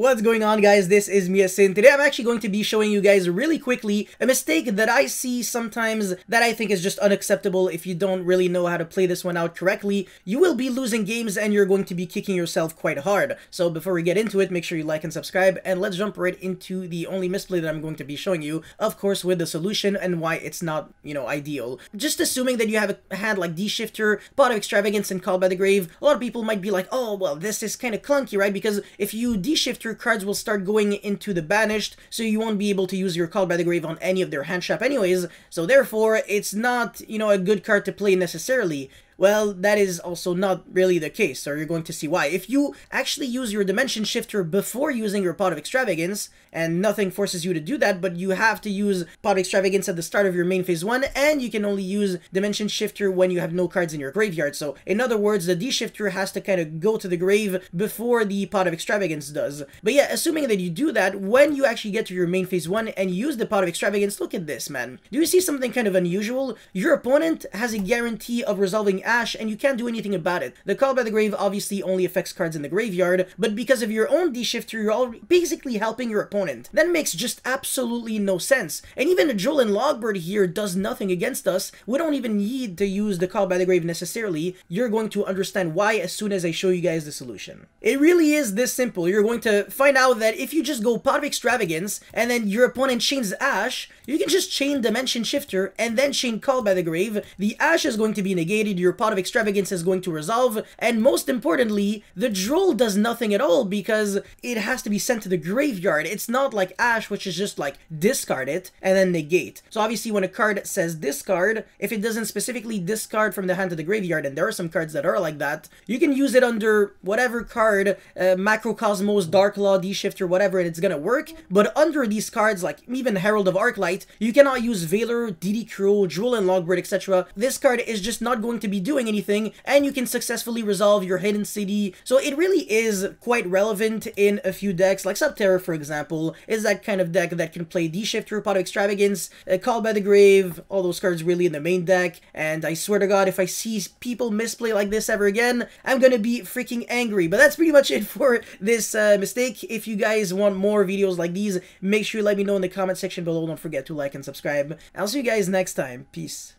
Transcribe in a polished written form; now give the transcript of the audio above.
What's going on, guys? This is Miasin. Today I'm actually going to be showing you guys really quickly a mistake that I see sometimes that I think is just unacceptable. If you don't really know how to play this one out correctly, you will be losing games and you're going to be kicking yourself quite hard. So before we get into it, make sure you like and subscribe, and let's jump right into the only misplay that I'm going to be showing you, of course with the solution and why it's not, ideal. Just assuming that you have a hand like D-Shifter, Pot of Extravagance, and Call by the Grave, a lot of people might be like, oh, well, this is kind of clunky, right? Because if you D-Shift, your cards will start going into the banished, so you won't be able to use your Call by the Grave on any of their hand trap anyways, so therefore, it's not, a good card to play necessarily. Well, that is also not really the case, so you're going to see why. If you actually use your Dimension Shifter before using your Pot of Extravagance, and nothing forces you to do that, but you have to use Pot of Extravagance at the start of your main phase 1, and you can only use Dimension Shifter when you have no cards in your graveyard. So, in other words, the D-Shifter has to kind of go to the grave before the Pot of Extravagance does. But yeah, assuming that you do that, when you actually get to your main phase 1 and use the Pot of Extravagance, look at this, man. Do you see something kind of unusual? Your opponent has a guarantee of resolving Ash, and you can't do anything about it. The Call by the Grave obviously only affects cards in the graveyard, but because of your own D-Shifter, you're all basically helping your opponent. That makes just absolutely no sense. And even the Droll and Logbird here does nothing against us. We don't even need to use the Call by the Grave necessarily. You're going to understand why as soon as I show you guys the solution. It really is this simple. You're going to find out that if you just go Pot of Extravagance, and then your opponent chains Ash, you can just chain Dimension Shifter, and then chain Call by the Grave. The Ash is going to be negated, your Pot of Extravagance is going to resolve, and most importantly, the Droll does nothing at all because it has to be sent to the graveyard. It's not like Ash, which is just like discard it and then negate. So obviously when a card says discard, if it doesn't specifically discard from the hand to the graveyard, and there are some cards that are like that, you can use it under whatever card, Macrocosmos, Darklaw, D-Shifter, whatever, and it's gonna work. But under these cards, like even Herald of Arclight, you cannot use Valor, DD Crow, Droll and Logbird, etc. This card is just not going to be doing anything, and you can successfully resolve your Hidden City. So it really is quite relevant in a few decks, like Subterra, for example, is that kind of deck that can play D-Shifter, Pot of Extravagance, Call by the Grave, all those cards really in the main deck. And I swear to God, if I see people misplay like this ever again, I'm gonna be freaking angry. But that's pretty much it for this mistake. If you guys want more videos like these, make sure you let me know in the comment section below. Don't forget to like and subscribe. I'll see you guys next time. Peace.